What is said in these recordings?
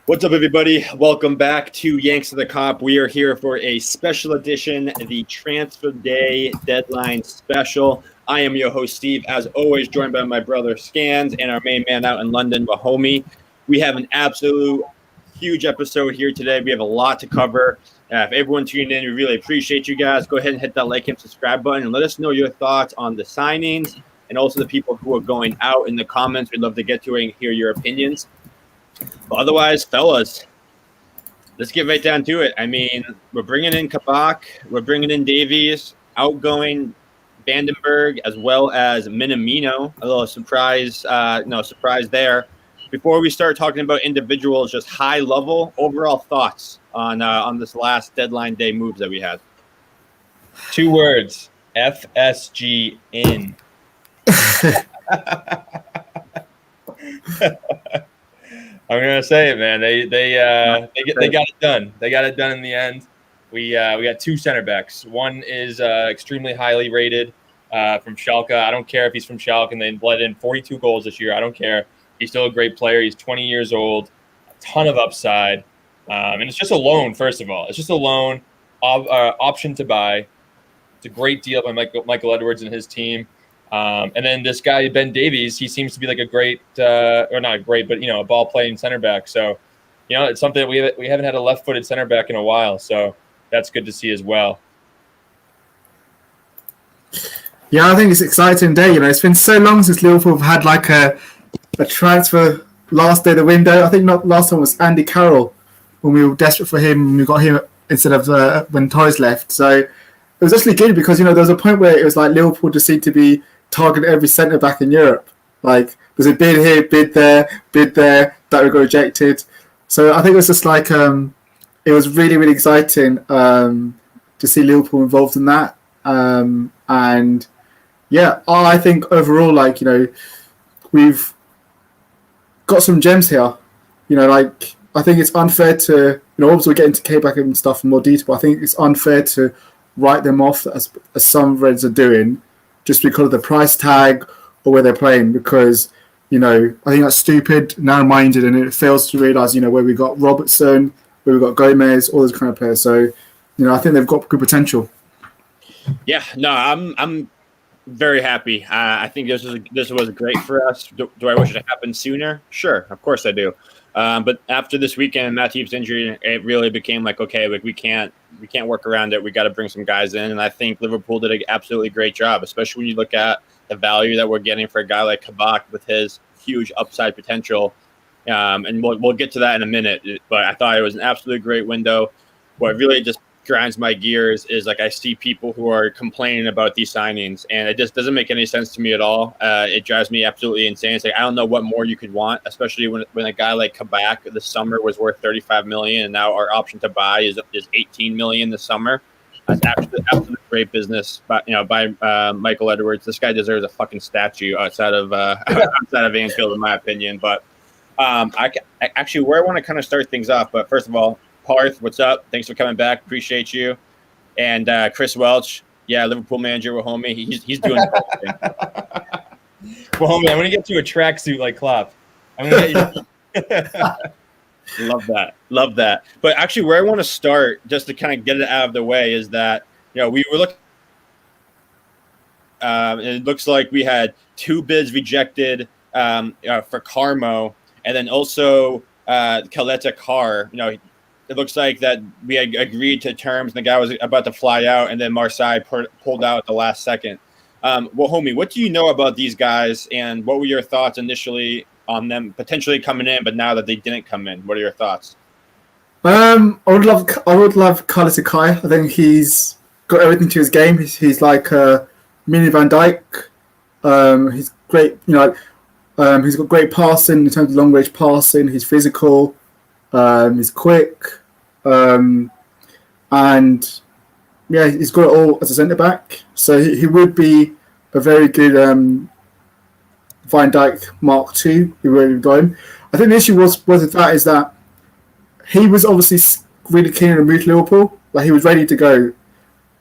What's up, everybody? Welcome back to Yanks of the Cop. We are here for a special edition, the Transfer Day Deadline Special. I am your host, Steve, as always, joined by my brother, Scans, and our main man out in London, Mahomie. We have an absolute huge episode here today. We have a lot to cover. If everyone tuned in, we really appreciate you guys. Go ahead and hit that like and subscribe button and let us know your thoughts on the signings and also the people who are going out in the comments. We'd love to get to it and hear your opinions. But otherwise, fellas, let's get right down to it. I mean, we're bringing in Kabak, we're bringing in Davies, outgoing Vandenberg, as well as Minamino. A little surprise, surprise there. Before we start talking about individuals, just high level overall thoughts on this last deadline day moves that we had. 2 words: FSG in. I'm gonna say it, man. They got it done. They got it done in the end. We got 2 center backs. One is extremely highly rated from Schalke. I don't care if he's from Schalke and they bled in 42 goals this year. I don't care. He's still a great player. He's 20 years old. A ton of upside, and it's just a loan. First of all, it's just a loan, option to buy. It's a great deal by Michael Edwards and his team. And then this guy, Ben Davies, he seems to be like a great, or not great, but, a ball-playing center back. So, it's something that we haven't had a left-footed center back in a while. So that's good to see as well. Yeah, I think it's an exciting day. It's been so long since Liverpool have had like a transfer last day of the window. I think not last time was Andy Carroll when we were desperate for him. And we got him instead of when Torres left. So it was actually good because, there was a point where it was like Liverpool just seemed to be targeting every centre back in Europe. Like there's a bid here, bid there, that we got rejected. So I think it was just like it was really, really exciting to see Liverpool involved in that. And yeah, I think overall, we've got some gems here. I think it's unfair to, obviously we're getting to K-back and stuff in more detail, but I think it's unfair to write them off as some Reds are doing just because of the price tag or where they're playing, because I think that's stupid, narrow-minded, and it fails to realise where we got Robertson, where we got Gomez, all those kind of players. So I think they've got good potential. Yeah, no, I'm very happy. I think this was great for us. Do I wish it happened sooner? Sure, of course I do. But after this weekend, Matip's injury, it really became like, okay, we can't work around it. We got to bring some guys in, and I think Liverpool did an absolutely great job, especially when you look at the value that we're getting for a guy like Kabak with his huge upside potential. And we'll get to that in a minute. But I thought it was an absolutely great window. What really just grinds my gears is I see people who are complaining about these signings, and it just doesn't make any sense to me at all. It drives me absolutely insane. It's I don't know what more you could want, especially when a guy like Kabak this summer was worth $35 million, and now our option to buy is $18 million this summer. That's absolutely great business, by Michael Edwards. This guy deserves a fucking statue outside of Anfield, in my opinion. But actually, where I want to kind of start things off. But first of all, Parth, what's up? Thanks for coming back. Appreciate you. And Chris Welch, Liverpool manager Mahomie. He's doing Mahomie, I'm going to get you a tracksuit like Klopp. I'm going to get you. Love that. But actually, where I want to start, just to kind of get it out of the way, is that we were looking. And it looks like we had 2 bids rejected for Carmo, and then also caleta-Car. It looks like that we had agreed to terms, and the guy was about to fly out, and then Marseille pulled out at the last second. Homie, what do you know about these guys, and what were your thoughts initially on them potentially coming in, but now that they didn't come in? What are your thoughts? I would love caleta-Car. I think he's got everything to his game. He's like mini Van Dijk. He's great. He's got great passing in terms of long range passing. He's physical. He's quick, and he's got it all as a centre back. So he would be a very good Van Dijk Mark II. We really got him. I think the issue was with that is that he was obviously really keen on a move to Liverpool. Like he was ready to go,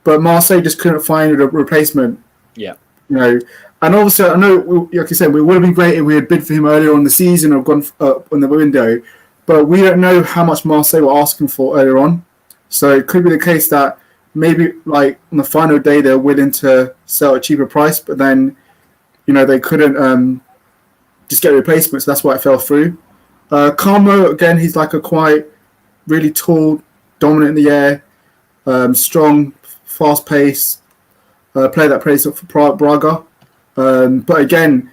but Marseille just couldn't find a replacement. Yeah, And obviously, I know, like you said, it would have been great if we had bid for him earlier on the season or gone on the window. but we don't know how much Marseille were asking for earlier on. So it could be the case that maybe like on the final day they're willing to sell at a cheaper price, but then they couldn't just get replacements. So that's why it fell through. Carmo, again, he's like a quite really tall, dominant in the air, strong, fast pace player that plays for Braga. But again,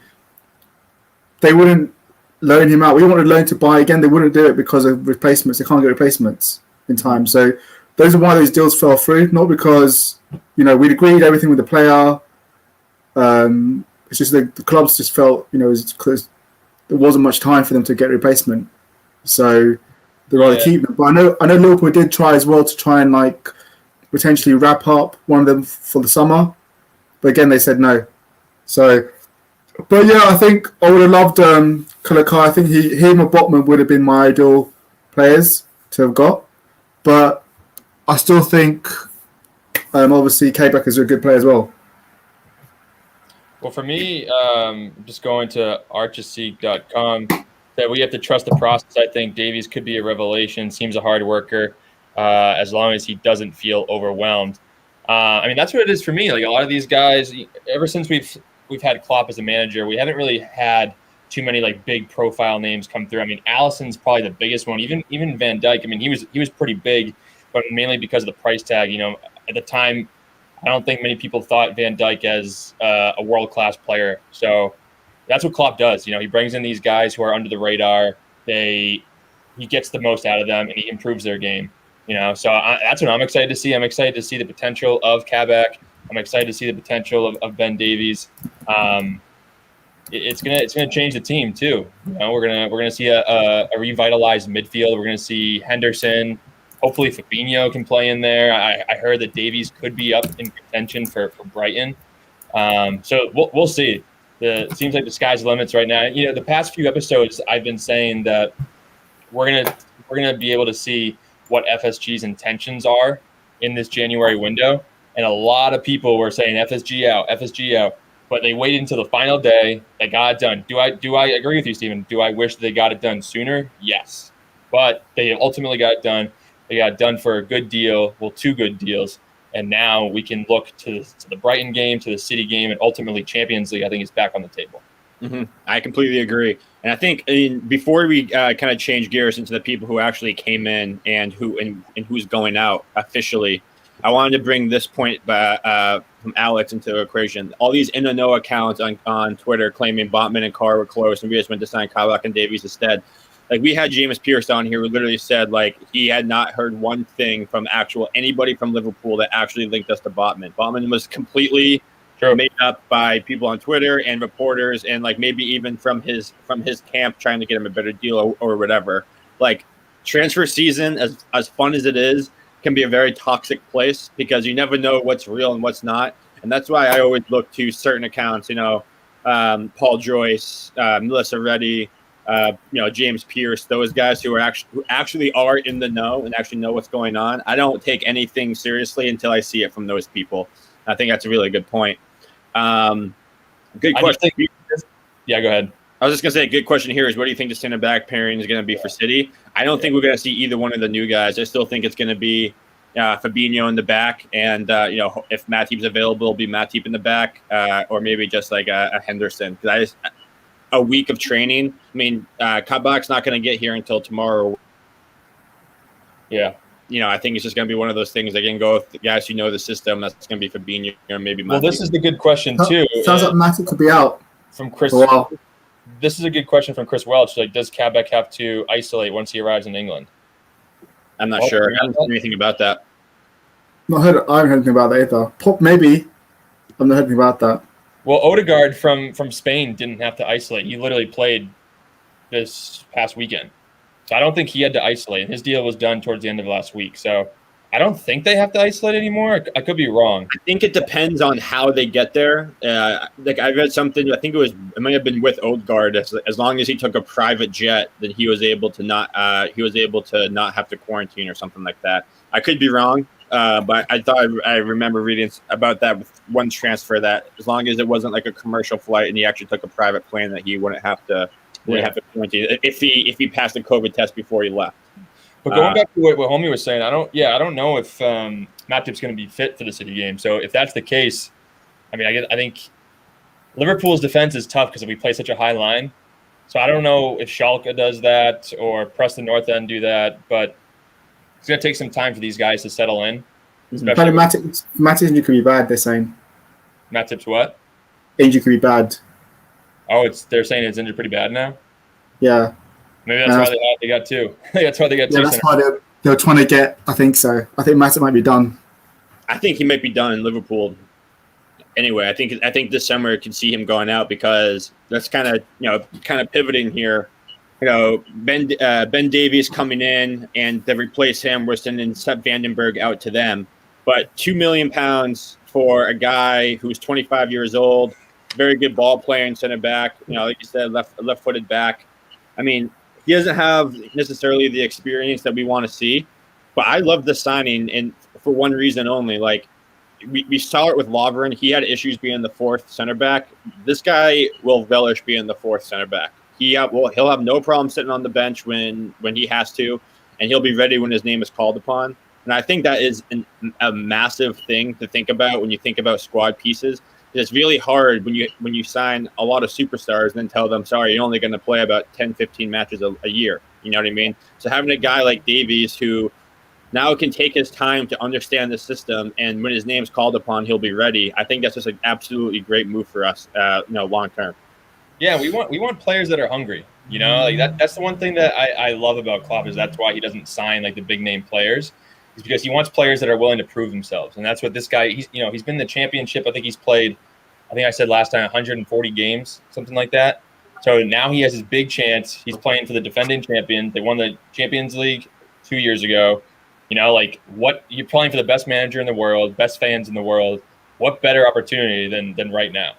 they wouldn't loan him out. We wanted loan to buy. Again, they wouldn't do it because of replacements. They can't get replacements in time. So those are why those deals fell through. Not because we'd agreed everything with the player. It's just the clubs just felt because there wasn't much time for them to get a replacement. So they'd rather keep them. But I know Liverpool did try as well to try and like potentially wrap up one of them for the summer. But again, they said no. So, but yeah, I think I would have loved caleta-Car. I think him or Botman would have been my ideal players to have got. But I still think obviously Quebec is a good player as well. Well, for me, just going to archseek.com, that we have to trust the process. I think Davies could be a revelation. Seems a hard worker, as long as he doesn't feel overwhelmed. I mean, that's what it is for me. Like a lot of these guys, ever since we've had Klopp as a manager, we haven't really had too many like big profile names come through. I mean, Alisson's probably the biggest one. Even Van Dijk. I mean, he was pretty big, but mainly because of the price tag. At the time, I don't think many people thought Van Dijk as a world-class player. So that's what Klopp does. He brings in these guys who are under the radar. He gets the most out of them, and he improves their game. So that's what I'm excited to see. I'm excited to see the potential of Kabak. I'm excited to see the potential of Ben Davies. It's gonna change the team too. We're gonna see a revitalized midfield. We're gonna see Henderson. Hopefully Fabinho can play in there. I heard that Davies could be up in contention for Brighton. So we'll see. It seems like the sky's the limits right now. The past few episodes I've been saying that we're gonna be able to see what FSG's intentions are in this January window. And a lot of people were saying FSG out. But they waited until the final day. They got it done. Do I agree with you, Stephen? Do I wish they got it done sooner? Yes. But they ultimately got it done. They got it done for a good deal. Well, two good deals. And now we can look to the Brighton game, to the City game, and ultimately Champions League, I think, is back on the table. Mm-hmm. I completely agree. And I think before we kind of change gears into the people who actually came in and who's going out officially, I wanted to bring this point from Alex into the equation. All these in the know accounts on Twitter claiming Botman and Carr were close and we just went to sign Kabak and Davies instead. Like we had James Pierce on here who literally said like he had not heard one thing from anybody from Liverpool that actually linked us to Botman. Botman was completely made up by people on Twitter and reporters and like maybe even from his camp trying to get him a better deal or whatever. Like transfer season, as fun as it is, can be a very toxic place because you never know what's real and what's not. And that's why I always look to certain accounts, Paul Joyce, Melissa Reddy, James Pierce, those guys who actually are in the know and actually know what's going on. I don't take anything seriously until I see it from those people. I think that's a really good point. Good question. Yeah, go ahead. I was just going to say, a good question here is what do you think the center back pairing is going to be for City? I don't think we're going to see either one of the new guys. I still think it's going to be Fabinho in the back. And, if Matip's available, it'll be Matip in the back or maybe just like a Henderson. Because a week of training, I mean, Kabak's not going to get here until tomorrow. Yeah. I think it's just going to be one of those things. They can go with the guys who know the system. That's going to be Fabinho or maybe Matip. Well, this is the good question, too. Sounds like Matip could be out. From Chris. Wow. This is a good question from Chris Welch. Like, does Kabak have to isolate once he arrives in England? I'm not sure. I haven't heard anything about that. I haven't heard anything about that either. Pop, maybe. I've not heard anything about that. Well, Odegaard from Spain didn't have to isolate. He literally played this past weekend. So I don't think he had to isolate. His deal was done towards the end of last week. So I don't think they have to isolate anymore. I could be wrong. I think it depends on how they get there. Like I read something. I think it might have been with Odegaard. As long as he took a private jet, then he was able to not have to quarantine or something like that. I could be wrong, but I thought I remember reading about that with one transfer that as long as it wasn't like a commercial flight and he actually took a private plane, that he wouldn't have to would have to quarantine if he passed the COVID test before he left. But going back to what Homie was saying, I don't know if Matip's going to be fit for the City game. So if that's the case, I mean, I think Liverpool's defense is tough because we play such a high line. So I don't know if Schalke does that or Preston North End do that, but it's going to take some time for these guys to settle in. Matip's injury could be bad, they're saying. Matip's what? Injury could be bad. Oh, they're saying it's injured pretty bad now? Yeah. Maybe that's why they got two. That's why they got two. Yeah, that's why they're trying to get, I think so. I think Matip might be done. I think he might be done in Liverpool. Anyway, I think this summer I can see him going out because that's kind of pivoting here. Ben Davies coming in and they replace him. We're sending Sepp Vandenberg out to them, but £2 million for a guy who's 25 years old, very good ball player and center back. Like you said, left-footed back. I mean, he doesn't have necessarily the experience that we want to see, but I love the signing, and for one reason only. Like we saw it with Lovren. He had issues being the fourth center back. This guy will relish being the fourth center back. He'll have no problem sitting on the bench when he has to, and he'll be ready when his name is called upon. And I think that is a massive thing to think about when you think about squad pieces. It's really hard when you sign a lot of superstars and then tell them, sorry, you're only going to play about 10, 15 matches a year. You know what I mean? So having a guy like Davies who now can take his time to understand the system, and when his name's called upon, he'll be ready. I think that's just an absolutely great move for us, long term. Yeah, we want players that are hungry. Like that's the one thing that I love about Klopp is that's why he doesn't sign like the big name players, is because he wants players that are willing to prove themselves, and that's what this guy. He's been in the championship. I think he's played. I think I said last time 140 games, something like that. So now he has his big chance. He's playing for the defending champion. They won the Champions League 2 years ago. What you're playing for the best manager in the world, best fans in the world. What better opportunity than right now?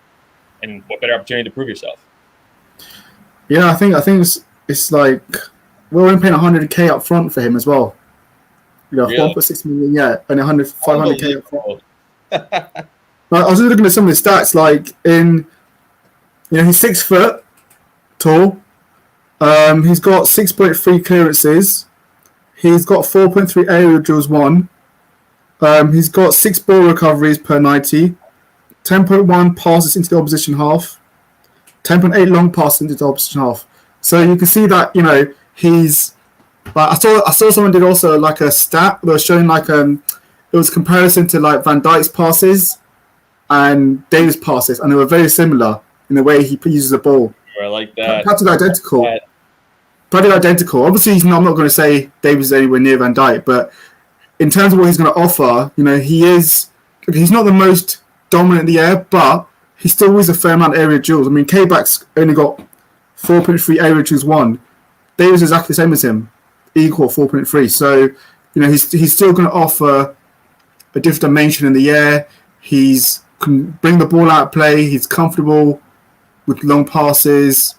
And what better opportunity to prove yourself? Yeah, I think it's like we're only paying 100k up front for him as well. Really? 1.6 million, yeah, and 500k up front. I was just looking at some of the stats, like he's 6 foot tall. He's got 6.3 clearances. He's got 4.3 aerial duels won. He's got 6 ball recoveries per 90. 10.1 passes into the opposition half. 10.8 long passes into the opposition half. So you can see that he's. Like I saw someone did also like a stat that was showing like it was comparison to like Van Dijk's passes and Davies' passes, and they were very similar in the way he uses the ball. I like that. Practically identical. Obviously, I'm not going to say Davies is anywhere near Van Dijk, but in terms of what he's going to offer, he's not the most dominant in the air, but he still wins a fair amount of area duels. I mean, K-Back's only got 4.3 area duels won. Davies is exactly the same as him, equal 4.3. So, he's still going to offer a different dimension in the air. He's can bring the ball out of play. He's comfortable with long passes,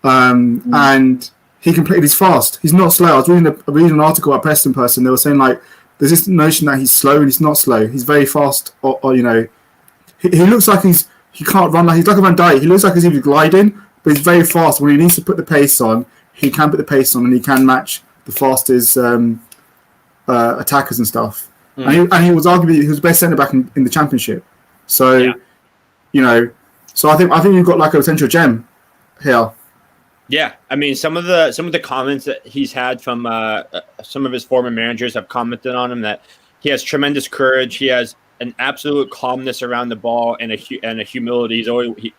and he can play. He's fast. He's not slow. I was reading an article about Preston person. They were saying like there's this notion that he's slow, and he's not slow. He's very fast. Or he looks like he can't run. He's like a Van Dijk. He looks like he's even gliding, but he's very fast. When he needs to put the pace on, he can put the pace on, and he can match the fastest attackers and stuff. And he was arguably the best centre back in the championship. So, so I think you've got like a potential gem here. Yeah, I mean, some of the comments that he's had from some of his former managers have commented on him that he has tremendous courage. He has an absolute calmness around the ball and a humility. He's always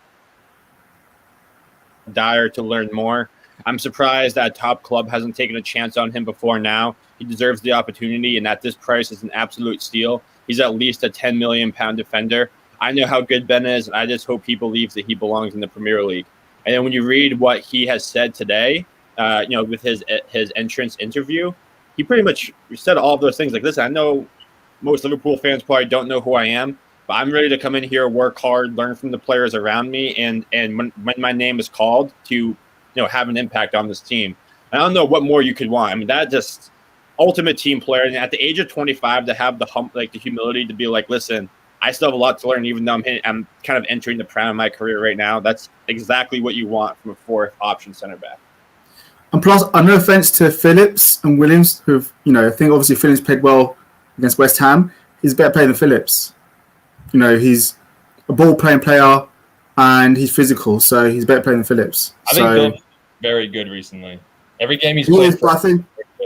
dire to learn more. I'm surprised that a top club hasn't taken a chance on him before now. He deserves the opportunity, and at this price is an absolute steal. He's at least a £10 million defender. I know how good Ben is, and I just hope he believes that he belongs in the Premier League. And then when you read what he has said today, with his entrance interview, he pretty much said all of those things. Like, listen, I know most Liverpool fans probably don't know who I am, but I'm ready to come in here, work hard, learn from the players around me, and when my name is called to have an impact on this team. I don't know what more you could want. I mean, that just ultimate team player. And at the age of 25, to have the humility to be like, listen, I still have a lot to learn, even though I'm kind of entering the prime of my career right now. That's exactly what you want from a fourth option center back. And plus, no offense to Phillips and Williams, who've, I think obviously Phillips played well against West Ham. He's a better player than Phillips. He's a ball-playing player and he's physical, so he's a better player than Phillips. I think Phillips is very good recently. Every game he's played.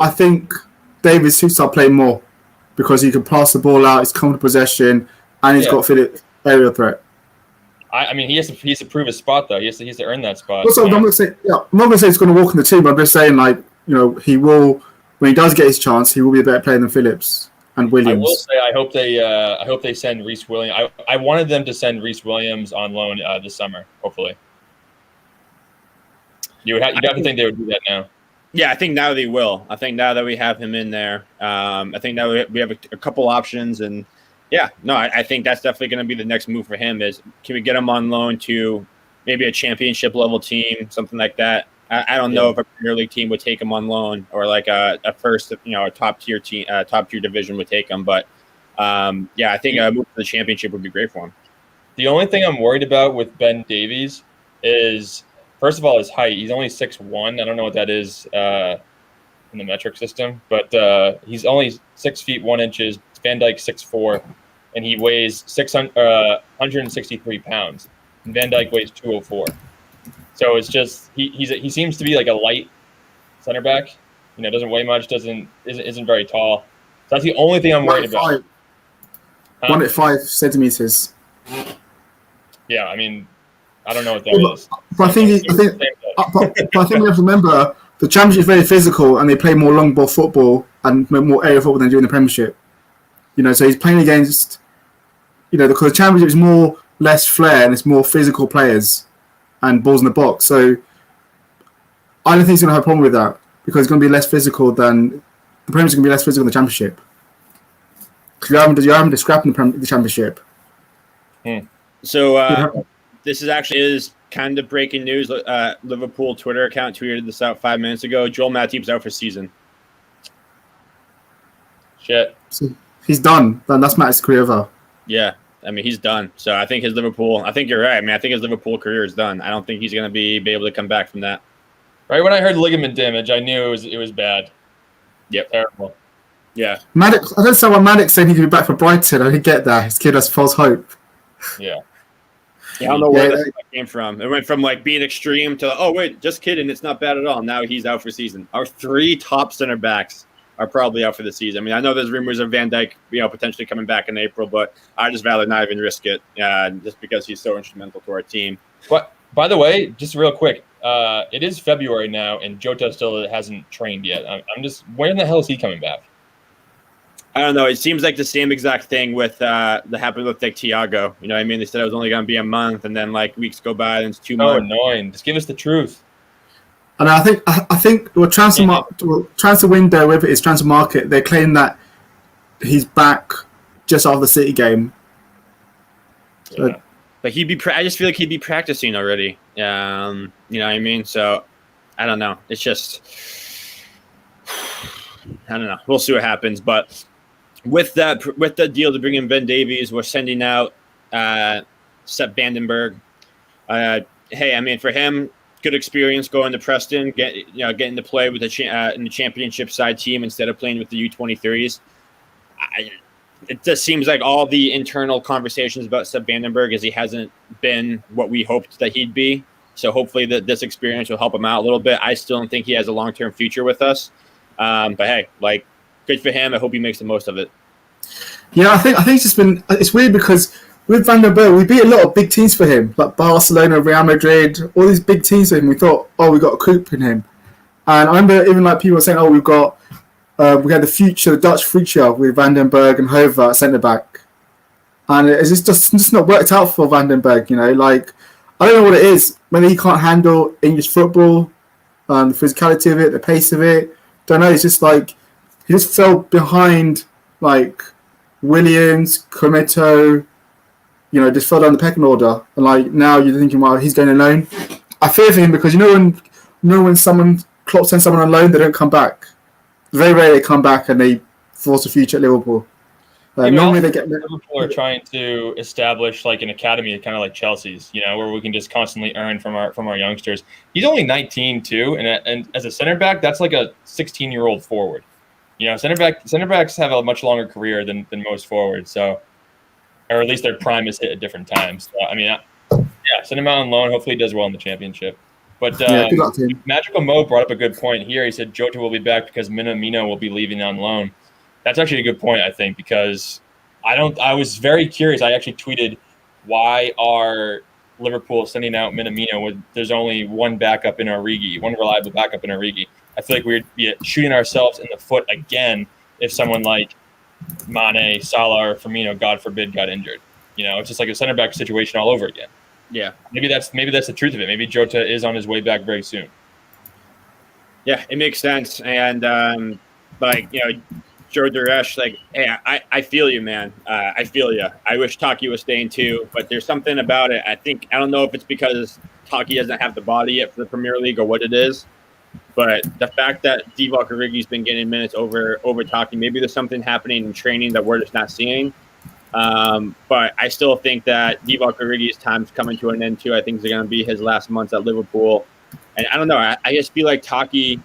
I think Davis should start playing more because he can pass the ball out, he's comfortable possession, and he's got Phillips aerial threat. I mean, he has to prove his spot though. He has to earn that spot. Also, I'm not going to say he's going to walk in the team. But I'm just saying, he will, when he does get his chance, he will be a better player than Phillips and Williams. I will say, I hope they send Reece Williams. I wanted them to send Reece Williams on loan this summer. Hopefully, you'd have to think they would do that now. Yeah, I think now they will. I think now that we have him in there, I think now we have a couple options, and I think that's definitely going to be the next move for him. Is can we get him on loan to maybe a championship level team, something like that? I don't know if a Premier League team would take him on loan, or like a first, a top tier team, top tier division would take him. But I think a move to the championship would be great for him. The only thing I'm worried about with Ben Davies is, first of all, his height. He's only 6'1". I don't know what that is in the metric system, but he's only 6 feet 1 inches. Van Dijk 6'4", and he weighs 163 pounds. And Van Dijk weighs 204. So it's just he seems to be like a light center back. Doesn't weigh much, isn't very tall. So that's the only thing I'm worried about. 1.5 centimeters. Yeah, I mean, I don't know what that is. But I think we have to remember the Championship is very physical, and they play more long ball football and more aerial football than they do in the Premiership. So he's playing against, because the Championship is less flair and it's more physical players and balls in the box. So I don't think he's going to have a problem with that because it's going to be less physical than the Premiership is going to be less physical than the Championship. You're having to scrap in the Championship. So this is kind of breaking news. Liverpool Twitter account tweeted this out 5 minutes ago. Joel Matip's out for season. Shit. So he's done. That's Matip's career over. Yeah. I mean, he's done. So I think I think you're right. I mean, I think his Liverpool career is done. I don't think he's going to be able to come back from that. Right when I heard ligament damage, I knew it was bad. Yep. Terrible. Yeah. Maddox, I don't know why Maddox saying he could be back for Brighton. I didn't get that. His kid has false hope. Yeah. I don't know where that came from. It went from being extreme to, oh, wait, just kidding. It's not bad at all. Now he's out for season. Our 3 top center backs are probably out for the season. I mean, I know there's rumors of Van Dijk, potentially coming back in April, but I just rather not even risk it just because he's so instrumental to our team. But by the way, just real quick, it is February now, and Jota still hasn't trained yet. I'm just, when the hell is he coming back? I don't know. It seems like the same exact thing with that happened with Thiago. You know what I mean? They said it was only going to be a month, and then weeks go by, and it's 2 months. Oh, annoying. Just give us the truth. And I think transfer window, whether it's transfer market, they claim that he's back just after the City game. Yeah. But I just feel like he'd be practicing already. You know what I mean? So I don't know. It's just, I don't know. We'll see what happens. But with the deal to bring in Ben Davies, we're sending out Sepp Vandenberg. Hey, I mean, for him, good experience going to Preston, getting to play with in the championship side team instead of playing with the U23s. It just seems like all the internal conversations about Sepp Vandenberg is he hasn't been what we hoped that he'd be. So hopefully this experience will help him out a little bit. I still don't think he has a long-term future with us. But hey, good for him. I hope he makes the most of it. Yeah, I think it's weird because with Van der Berg, we beat a lot of big teams for him, like Barcelona, Real Madrid, all these big teams for him. We thought, we got a coup in him. And I remember even people were saying, we had the Dutch future with Van den Berg and Hova at centre back. And it's just not worked out for Van den Berg, I don't know what it is. Maybe he can't handle English football, the physicality of it, the pace of it. Don't know. It's just he just fell behind Williams, Cometo, just fell down the pecking order. And now you're thinking, he's going alone. I fear for him because when someone Klopp sends someone on loan, they don't come back. Very rarely they come back and they force a future at Liverpool. Normally they get. Liverpool are trying to establish like an academy, kind of like Chelsea's, where we can just constantly earn from our youngsters. He's only 19 too, and as a center back, that's like a 16-year-old forward. Center backs have a much longer career than most forwards, so, or at least their prime is hit at different times. So, send him out on loan. Hopefully, he does well in the championship. But Good luck to him. Magical Mo brought up a good point here. He said Jota will be back because Minamino will be leaving on loan. That's actually a good point, I think, because I was very curious. I actually tweeted, why are Liverpool sending out Minamino when there's only one backup in Origi, one reliable backup in Origi? I feel like we'd be shooting ourselves in the foot again if someone like Mane, Salah, or Firmino, God forbid, got injured. It's just like a center back situation all over again. Yeah, maybe that's the truth of it. Maybe Jota is on his way back very soon. Yeah, it makes sense. And Joe Duresh, hey, I feel you, man. I feel you. I wish Taki was staying too, but there's something about it. I don't know if it's because Taki doesn't have the body yet for the Premier League or what it is, but the fact that Divock Origi's been getting minutes over Taki, maybe there's something happening in training that we're just not seeing. But I still think that Divock Origi's time's coming to an end too. I think it's going to be his last months at Liverpool. And I don't know. I just feel like Taki,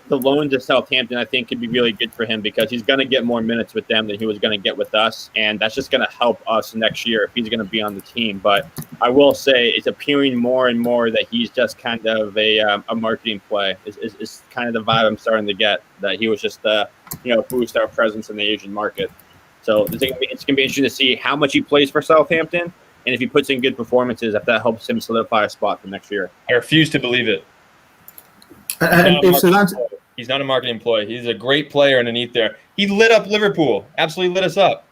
the loan to Southampton, I think could be really good for him because he's going to get more minutes with them than he was going to get with us. And that's just going to help us next year if he's going to be on the team. But I will say it's appearing more and more that he's just kind of a marketing play. It's kind of the vibe I'm starting to get, that he was just boost our presence in the Asian market. So it's going to be interesting to see how much he plays for Southampton and if he puts in good performances, if that helps him solidify a spot for next year. I refuse to believe it. He's not a marketing ploy. He's a great player underneath there. He lit up Liverpool. Absolutely lit us up.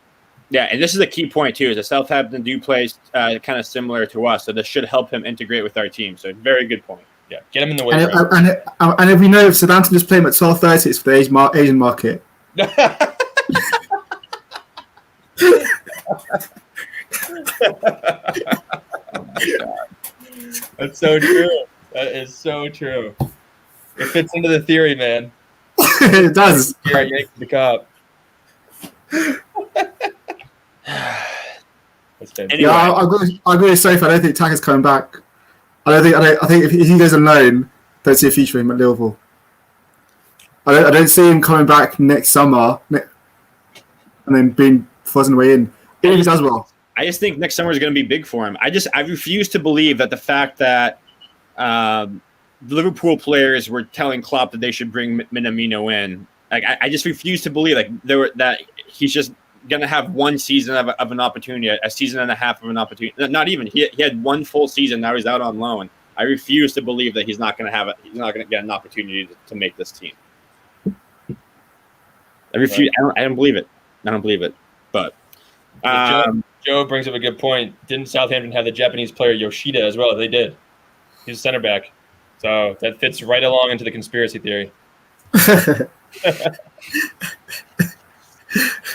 Yeah, and this is a key point, too, is that Southampton do play kind of similar to us, so this should help him integrate with our team. So very good point. Yeah, get him in the way. And if we know if Southampton just play him at 12:30, it's for the Asian market. That's so true. That is so true. It fits into the theory, man. It does. Yeah, yank the cop. Anyway. Yeah, I'm going to say, I don't think Taka's coming back. I think if he goes on loan, don't see a future for him at Liverpool. I don't see him coming back next summer and then being fuzzing away in. If he does well. I just think next summer is going to be big for him. I refuse to believe that the fact that the Liverpool players were telling Klopp that they should bring Minamino in. I just refuse to believe that he's just going to have one season of an opportunity, a season and a half of an opportunity. Not even. He had one full season. Now he's out on loan. I refuse to believe that he's not going to get an opportunity to make this team. I refuse. I don't believe it. I don't believe it. But Joe brings up a good point. Didn't Southampton have the Japanese player Yoshida as well? They did. He's a center back. So that fits right along into the conspiracy theory. Oh,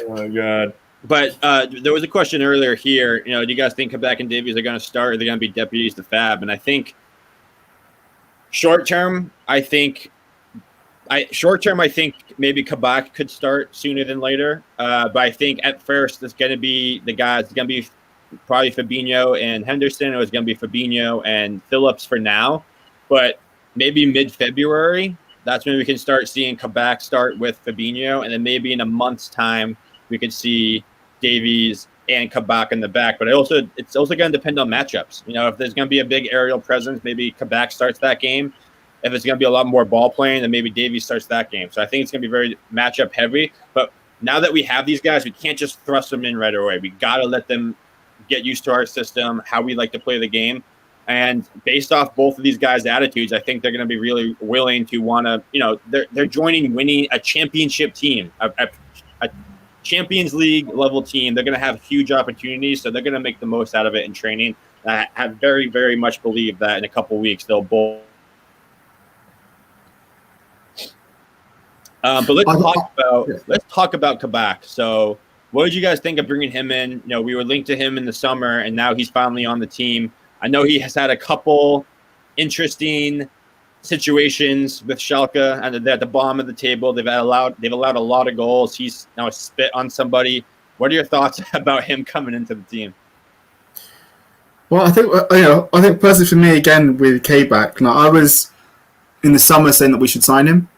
my God. But there was a question earlier here. Do you guys think Kabak and Davies are going to start, or are they going to be deputies to Fab? And I think short term, I think maybe Kabak could start sooner than later. But I think at first it's going to be the guys. It's going to be probably Fabinho and Henderson. It was going to be Fabinho and Phillips for now. But maybe mid-February, that's when we can start seeing Kabak start with Fabinho. And then maybe in a month's time, we could see Davies and Kabak in the back. But it's also going to depend on matchups. If there's going to be a big aerial presence, maybe Kabak starts that game. If it's going to be a lot more ball playing, then maybe Davies starts that game. So I think it's going to be very matchup heavy. But now that we have these guys, we can't just thrust them in right away. We got to let them get used to our system, how we like to play the game. And based off both of these guys' attitudes, I think they're going to be really willing to want to, they're joining winning a championship team, a Champions League level team. They're going to have huge opportunities, so they're going to make the most out of it in training. I have very, very much believe that in a couple of weeks they'll both. But let's talk about Kabak. So, what did you guys think of bringing him in? We were linked to him in the summer, and now he's finally on the team. I know he has had a couple interesting situations with Schalke, and they're at the bottom of the table. They've allowed a lot of goals. He's now spit on somebody What are your thoughts about him coming into the team? Well, I think personally for me again with K-back, I was in the summer saying that we should sign him,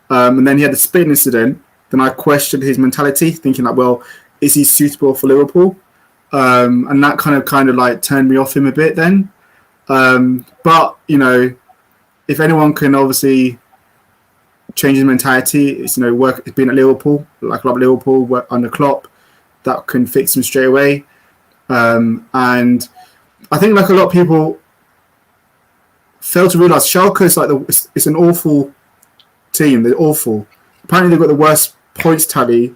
and then he had the spin incident. Then I questioned his mentality, thinking like, well, is he suitable for Liverpool? And that kind of like turned me off him a bit then. But if anyone can obviously change his mentality, it's it's been at Liverpool, like Liverpool work under Klopp, that can fix him straight away. And I think like a lot of people fail to realise Schalke is like it's an awful team. They're awful. Apparently they've got the worst points tally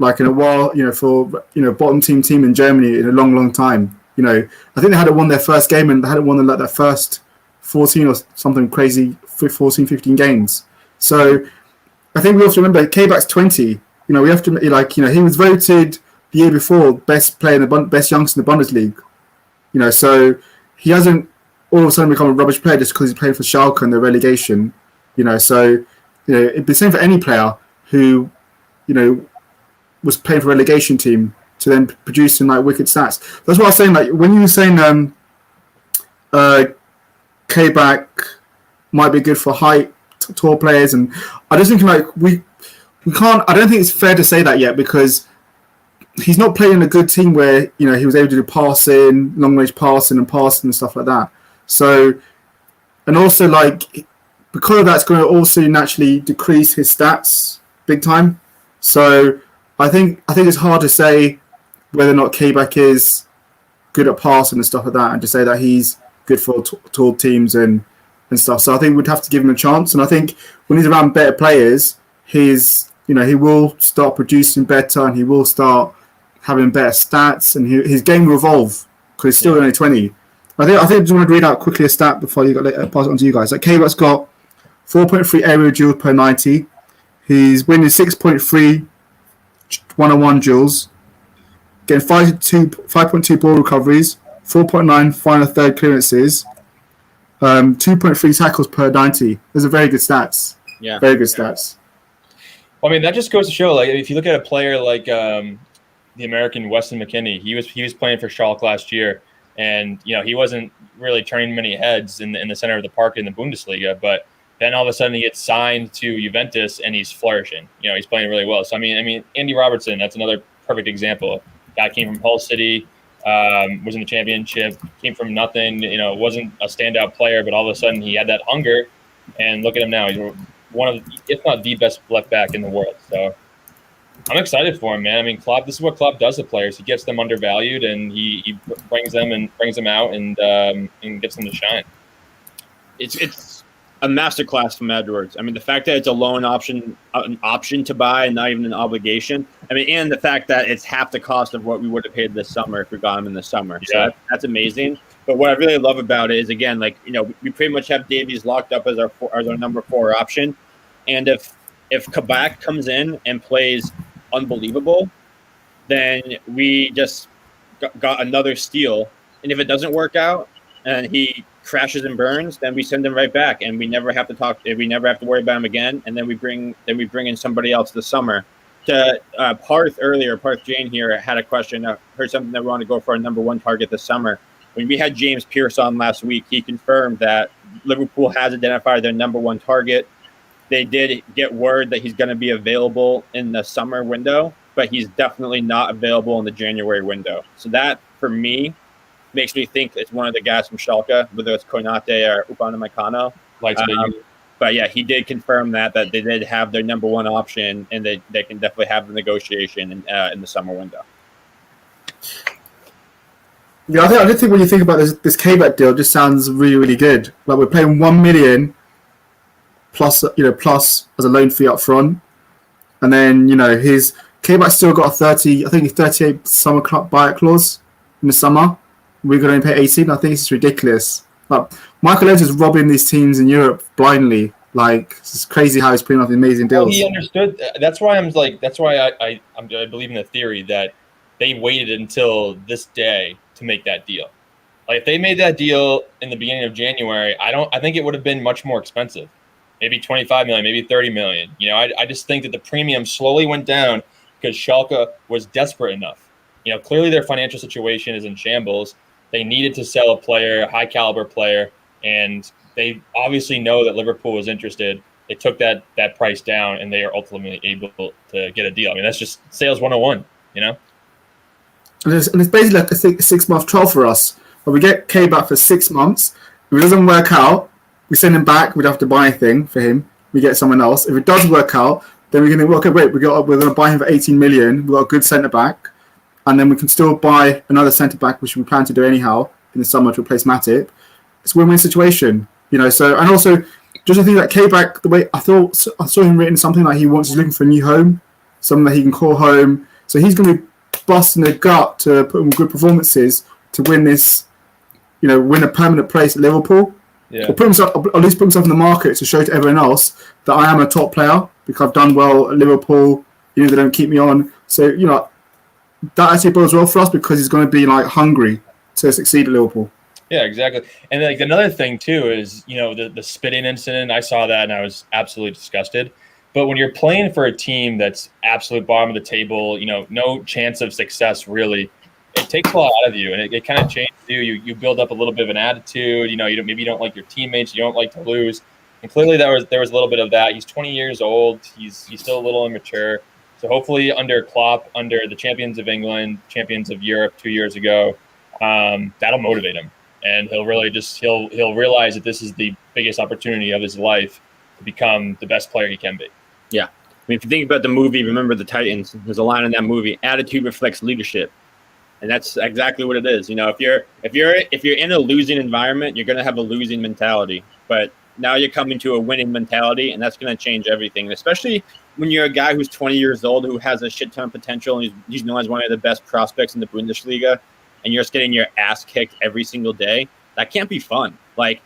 like in a while, for bottom team in Germany in a long time. I think they hadn't won their first game and they hadn't won like their first 14 or something crazy 14, 15 games. So I think we have to remember K-back's 20. We have to he was voted the year before best player best youngster in the Bundesliga. So he hasn't all of a sudden become a rubbish player just because he's playing for Schalke and the relegation. So it'd be the same for any player who was playing for a relegation team to then producing like wicked stats. That's what I was saying. Like when you were saying K-back might be good for height, tall players, and I just think like we can't. I don't think it's fair to say that yet because he's not playing in a good team where he was able to do passing, long range passing and stuff like that. So, and also like because of that, it's going to also naturally decrease his stats big time. So I think it's hard to say whether or not K-back is good at passing and stuff like that, and to say that he's good for tall teams and stuff. So I think we'd have to give him a chance. And I think when he's around better players, he will start producing better and he will start having better stats and his game will evolve because he's still only 20. I think I just want to read out quickly a stat before you pass it on to you guys. Like K-back's got 4.3 aerial duels per 90. He's winning 6.3 one-on-one duels, getting 5.2 ball recoveries, 4.9 final third clearances, 2.3 tackles per 90. Those are very good stats. Yeah, very good stats. Well, I mean, that just goes to show, like, if you look at a player like the American Weston McKennie, he was playing for Schalke last year, and he wasn't really turning many heads in the center of the park in the Bundesliga, but then all of a sudden he gets signed to Juventus and he's flourishing. He's playing really well. So I mean, Andy Robertson, that's another perfect example. Guy came from Hull City, was in the championship, came from nothing. Wasn't a standout player, but all of a sudden he had that hunger. And look at him now. He's one of, if not the best left back in the world. So I'm excited for him, man. I mean, Klopp. This is what Klopp does to players. He gets them undervalued and he brings them out and gets them to shine. It's a masterclass from Edwards. I mean, the fact that it's a loan option, an option to buy, and not even an obligation. I mean, and the fact that it's half the cost of what we would have paid this summer if we got him in the summer. Yeah. So that's amazing. But what I really love about it is, again, like, we pretty much have Davies locked up as our number 4 option. And if Kabak comes in and plays unbelievable, then we just got another steal. And if it doesn't work out and he crashes and burns, then we send him right back, and we never have to worry about him again. And then we bring in somebody else this summer. To Parth Jane here had a question. I heard something that we want to go for a number 1 target this summer. When we had James Pearce on last week, he confirmed that Liverpool has identified their number 1 target. They did get word that he's going to be available in the summer window, but he's definitely not available in the January window. So that, for me, makes me think it's one of the guys from Schalke, whether it's Konate or Upamecano. But yeah, he did confirm that they did have their number 1 option, and they can definitely have the negotiation in the summer window. Yeah, I just think when you think about this K-back deal, it just sounds really, really good. Like we're paying 1 million plus as a loan fee up front, and then his K-back still got a 38 summer club buyout clause in the summer. We're going to pay 18. I think it's ridiculous. Like Michael Edwards is robbing these teams in Europe blindly. Like it's crazy how he's putting off amazing deals. Well, he understood. That's why I believe in the theory that they waited until this day to make that deal. Like if they made that deal in the beginning of January, I think it would have been much more expensive. Maybe 25 million, maybe 30 million. I just think that the premium slowly went down because Schalke was desperate enough. Clearly their financial situation is in shambles. They needed to sell a player, a high caliber player, and they obviously know that Liverpool was interested. They took that price down, and they are ultimately able to get a deal. I mean, that's just sales 101, And it's basically like a 6-month trial for us. But we get K back for 6 months. If it doesn't work out, we send him back. We don't have to buy anything for him. We get someone else. If it does work out, then we're going to think, okay, wait, we're going to buy him for 18 million. We've got a good centre back. And then we can still buy another centre back, which we plan to do anyhow in the summer to replace Matip. It's a win-win situation, So, and also, just to think that K-Back, the way I saw him written something like he's looking for a new home, something that he can call home. So he's going to be busting the gut to put in good performances to win this, win a permanent place at Liverpool. Yeah. Or at least put himself in the market to show to everyone else that I am a top player because I've done well at Liverpool. They don't keep me on. So, that actually bodes well for us because he's going to be hungry to succeed at Liverpool. Yeah, exactly. And another thing too is the spitting incident. I saw that and I was absolutely disgusted. But when you're playing for a team that's absolute bottom of the table, no chance of success really, it takes a lot out of you, and it kind of changes you. You build up a little bit of an attitude. Maybe you don't like your teammates. You don't like to lose. And clearly there was a little bit of that. He's 20 years old. He's still a little immature. So hopefully under Klopp, under the champions of England, champions of Europe 2 years ago, that'll motivate him. And he'll really he'll realize that this is the biggest opportunity of his life to become the best player he can be. Yeah. If you think about the movie, Remember the Titans, there's a line in that movie, attitude reflects leadership. And that's exactly what it is. If you're in a losing environment, you're going to have a losing mentality. But now you're coming to a winning mentality, and that's going to change everything. And especially when you're a guy who's 20 years old, who has a shit ton of potential, and he's known as one of the best prospects in the Bundesliga, and you're just getting your ass kicked every single day, that can't be fun. Like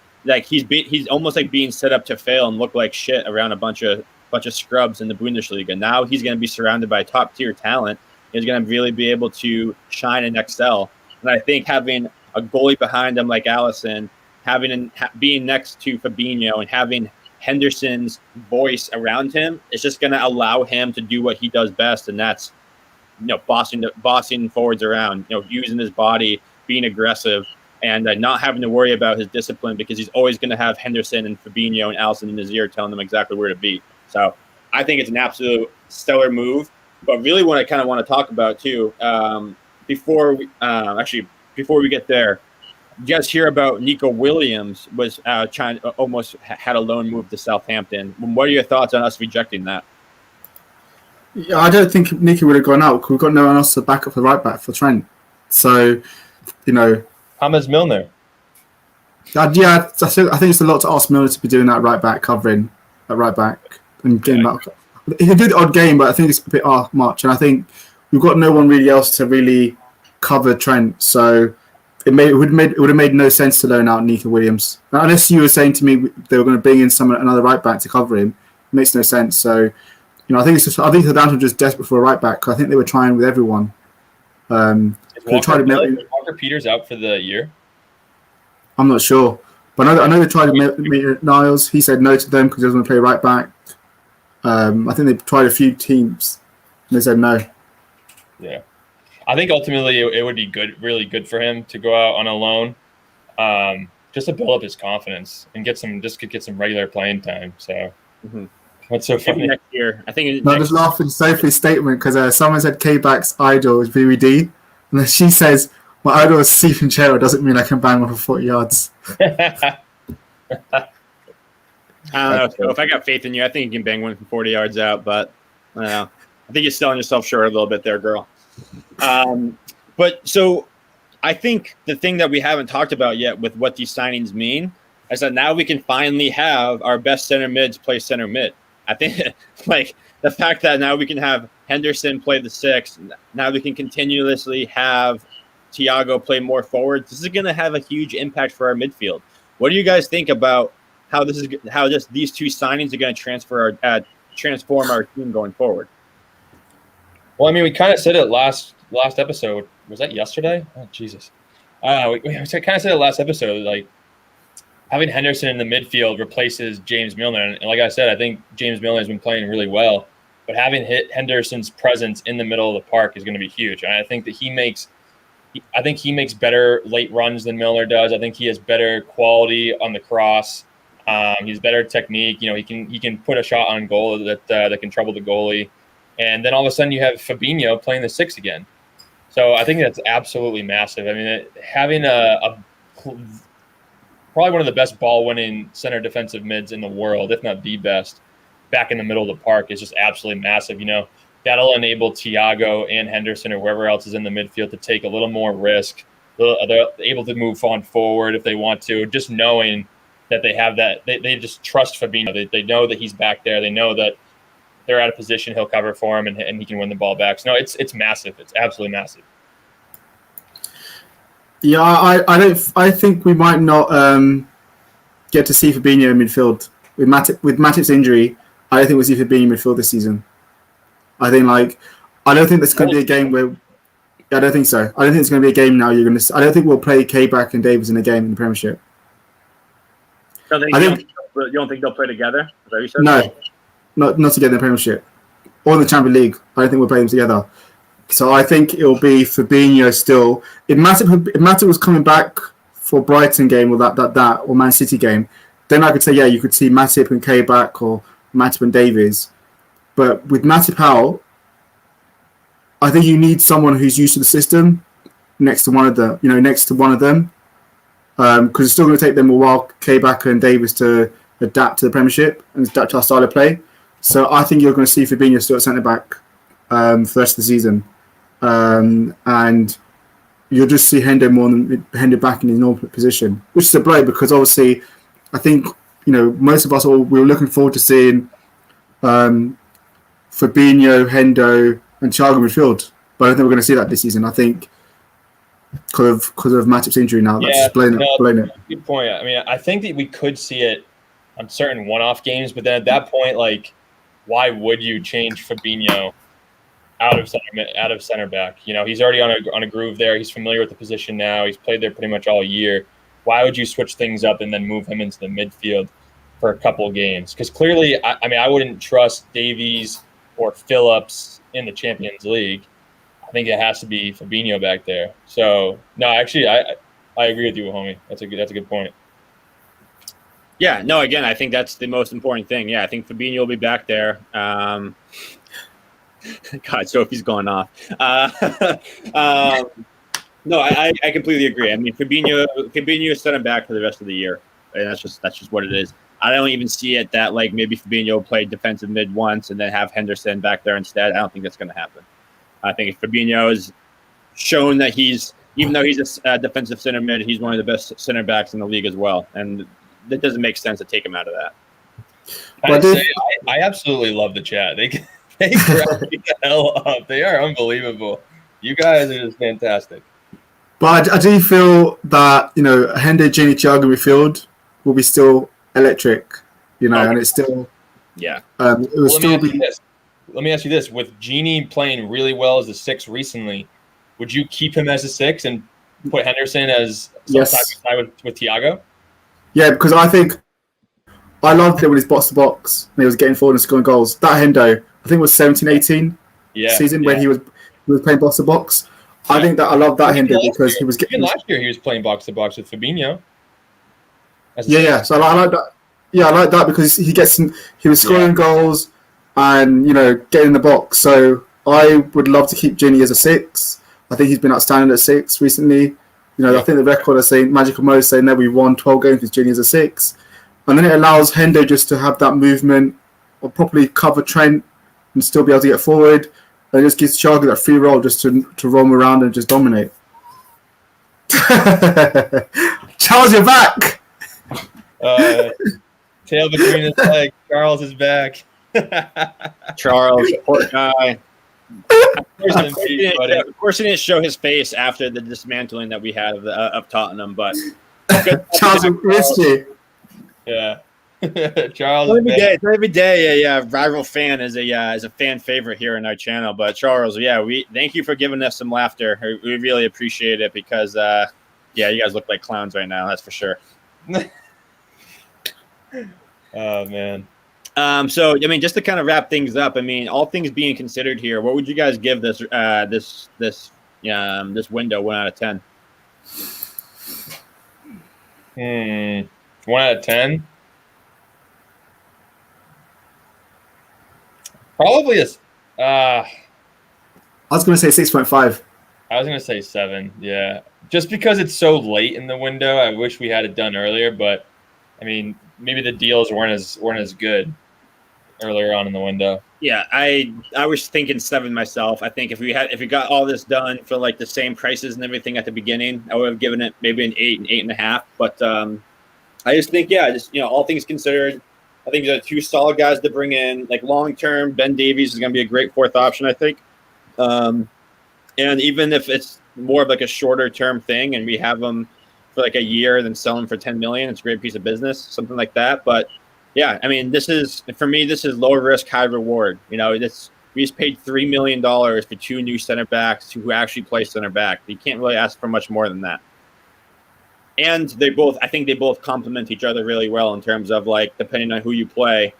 he's almost like being set up to fail and look like shit around a bunch of scrubs in the Bundesliga. Now he's going to be surrounded by top tier talent. He's going to really be able to shine and excel. And I think having a goalie behind him like Alisson, being next to Fabinho, and having Henderson's voice around him, is just going to allow him to do what he does best, and that's bossing forwards around, using his body, being aggressive, and not having to worry about his discipline because he's always going to have Henderson and Fabinho and Alisson in his ear telling them exactly where to be. So I think it's an absolute stellar move. But really what I kind of want to talk about too, before we get there, did you guys hear about Nico Williams was almost had a loan move to Southampton? What are your thoughts on us rejecting that? Yeah, I don't think Nico would have gone out because we've got no one else to back up the right back for Trent. So, James Milner. Yeah, I think it's a lot to ask Milner to be doing that right back, covering at right back and getting back. It's a good odd game, but I think it's a bit much. And I think we've got no one really else to really cover Trent. So it would have made no sense to loan out Nico Williams. Unless you were saying to me they were going to bring in another right back to cover him. It makes no sense. So, I think Southampton were just desperate for a right back. I think they were trying with everyone. Is Walker Peters out for the year? I'm not sure. But I know they tried to meet Niles. He said no to them because he doesn't want to play right back. I think they tried a few teams and they said no. Yeah. I think ultimately it would be really good for him to go out on a loan, just to build up his confidence and get some regular playing time. So what's so funny? Next year, I think. I'm just laughing Sophie's statement because someone said K-Back's idol is VVD, and then she says my idol is Stephen Gerrard doesn't mean I can bang one for 40 yards. I don't know. So if I got faith in you, I think you can bang one from 40 yards out. But I don't know. I think you're selling yourself short a little bit there, girl. But so I think the thing that we haven't talked about yet with what these signings mean is that now we can finally have our best center mids play center mid. I think like the fact that now we can have Henderson play the 6, now we can continuously have Thiago play more forward. This is going to have a huge impact for our midfield. What do you guys think about how these two signings are going to transform our team going forward? Well, I mean, we kind of said it last episode. Was that yesterday? Oh, Jesus. We kind of said it last episode. Like having Henderson in the midfield replaces James Milner, and like I said, I think James Milner has been playing really well. but having Henderson's presence in the middle of the park is going to be huge. And I think that he makes better late runs than Milner does. I think he has better quality on the cross. He's better technique. You know, he can put a shot on goal that can trouble the goalie. And then all of a sudden you have Fabinho playing the 6 again. So I think that's absolutely massive. I mean, having probably one of the best ball-winning center defensive mids in the world, if not the best, back in the middle of the park is just absolutely massive. You know, that'll enable Thiago and Henderson or whoever else is in the midfield to take a little more risk. They're able to move on forward if they want to, just knowing that they have that. They just trust Fabinho. They know that he's back there. They know that they're at a position he'll cover for him and he can win the ball back. So, no, it's massive. It's absolutely massive. Yeah, I think we might not get to see Fabinho in midfield with Matip's injury. I don't think we'll see Fabinho in midfield this season. I don't think there's going to be a game where. I don't think so. I don't think it's going to be a game now. I don't think we'll play K-Back and Davies in a game in the Premiership. You don't think they'll play together? Is that what you said? No, not together in the Premiership or in the Champions League. I don't think we'll play them together. So I think it'll be Fabinho still. If Matip was coming back for Brighton game or that or Man City game, then I could say, yeah, you could see Matip and K-Back or Matip and Davies. But with Matip out, I think you need someone who's used to the system next to one of them. Because it's still going to take them a while, K-Back and Davies, to adapt to the Premiership and adapt to our style of play. So I think you're going to see Fabinho still at centre back for the rest of the season. And you'll just see Hendo back in his normal position, which is a blow because obviously I think, most of us we were looking forward to seeing Fabinho, Hendo and Thiago midfield. But I don't think we're going to see that this season. I think because of Matip's injury now, that's just blown it. Good point. I mean, I think that we could see it on certain one-off games, but then at that point, why would you change Fabinho out of center back? He's already on a groove there. He's familiar with the position now. He's played there pretty much all year. Why would you switch things up and then move him into the midfield for a couple of games? Because clearly, I wouldn't trust Davies or Phillips in the Champions League. I think it has to be Fabinho back there. So no, actually, I agree with you, homie. That's a good point. Yeah, no, again, I think that's the most important thing. Yeah, I think Fabinho will be back there. God, Sophie's going off. No, I completely agree. I mean, Fabinho is set him back for the rest of the year, and that's just what it is. I don't even see it that maybe Fabinho will play defensive mid once and then have Henderson back there instead. I don't think that's going to happen. I think if Fabinho has shown that even though he's a defensive center mid, he's one of the best center backs in the league as well, and that doesn't make sense to take him out of that. I absolutely love the chat. They crack me the hell up. They are unbelievable. You guys are just fantastic. But I do feel that Hendo, Gini, Thiago midfield will be still electric. And it's still it will still be. Let me ask you this: with Gini playing really well as a 6 recently, would you keep him as a 6 and put Henderson as side by side with Thiago? Yeah, because I think I loved it when he's box to box and he was getting forward and scoring goals. That Hendo, I think it was 17-18 season when he was playing box to box. I think that I love that Hendo because he was getting. Last year he was playing box to box with Fabinho. So I like that. Yeah, I like that because he was scoring goals and getting in the box. So I would love to keep Gini as a 6. I think he's been outstanding at 6 recently. I think the record is saying Magical Mo is saying that we won 12 games with Gini as a 6, and then it allows Hendo just to have that movement or properly cover Trent and still be able to get forward. And it just gives Thiago that free role just to roam around and just dominate. Charles, you're back. Tail between his legs. Charles is back. Charles, poor guy. Of course, he didn't show his face after the dismantling that we had of Tottenham, but Charles missed you. Yeah, Charles. Every day, rival fan is a fan favorite here in our channel. But Charles, we thank you for giving us some laughter. We really appreciate it because, you guys look like clowns right now. That's for sure. Oh man. So I mean, just to kind of wrap things up, I mean, all things being considered here, what would you guys give this window 1 out of 10? 1 out of 10. Probably a. I was going to say 6.5. I was going to say 7. Yeah, just because it's so late in the window, I wish we had it done earlier. But I mean, maybe the deals weren't as good earlier on in the window. Yeah, I was thinking 7 myself. I think if we got all this done for like the same prices and everything at the beginning, I would have given it maybe an 8 and 8.5. But I just think, all things considered, I think there are 2 solid guys to bring in. Like long term, Ben Davies is going to be a great 4th option, I think. And even if it's more of like a shorter term thing, and we have him for like a year, then sell him for $10 million, it's a great piece of business, something like that. But yeah, I mean, this is low risk, high reward. We just paid $3 million for 2 new center backs who actually play center back. You can't really ask for much more than that. And I think they both complement each other really well in terms of like, depending on who you play,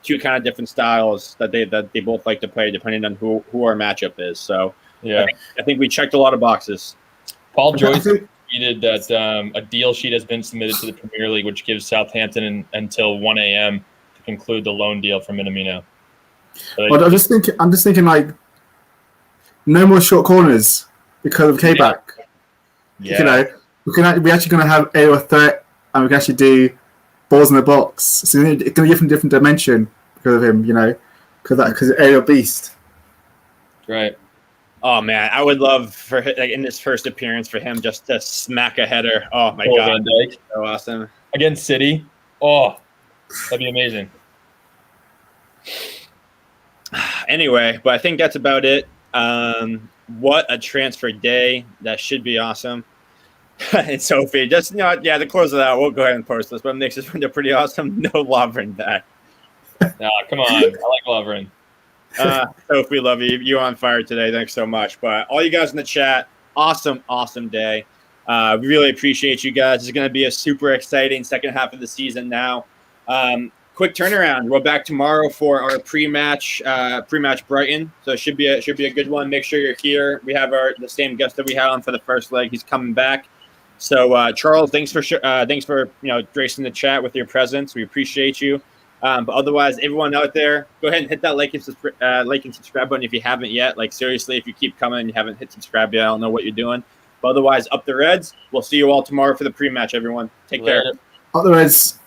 2 kind of different styles that they both like to play depending on who our matchup is. So yeah, I think we checked a lot of boxes. Paul Joyce tweeted that a deal sheet has been submitted to the Premier League, which gives Southampton until 1 a.m. to conclude the loan deal for Minamino. Well, I'm just thinking like no more short corners because of K-back. Yeah. We're actually going to have a threat, and we can actually do balls in the box. So it's going to give him a different dimension because of him, because aerial beast. Right. Oh man, I would love for in this first appearance for him just to smack a header. Oh my god, Van Dijk. So awesome against City. Oh, that'd be amazing. Anyway, but I think that's about it. What a transfer day! That should be awesome. And Sophie, just to close it out, we'll go ahead and post this. But makes this window pretty awesome. No Lovren back. Nah, come on, I like Lovren. Sophie, love you. You're on fire today. Thanks so much. But all you guys in the chat, awesome day. We really appreciate you guys. It's going to be a super exciting second half of the season now. Quick turnaround. We're back tomorrow for our pre-match Brighton. So it should be a good one. Make sure you're here. We have the same guest that we had on for the first leg. He's coming back. So Charles, thanks for gracing the chat with your presence. We appreciate you. But otherwise, everyone out there, go ahead and hit that like and subscribe button if you haven't yet. Like seriously, if you keep coming and you haven't hit subscribe yet, I don't know what you're doing. But otherwise, up the Reds. We'll see you all tomorrow for the pre-match, everyone. Take care. Up the Reds.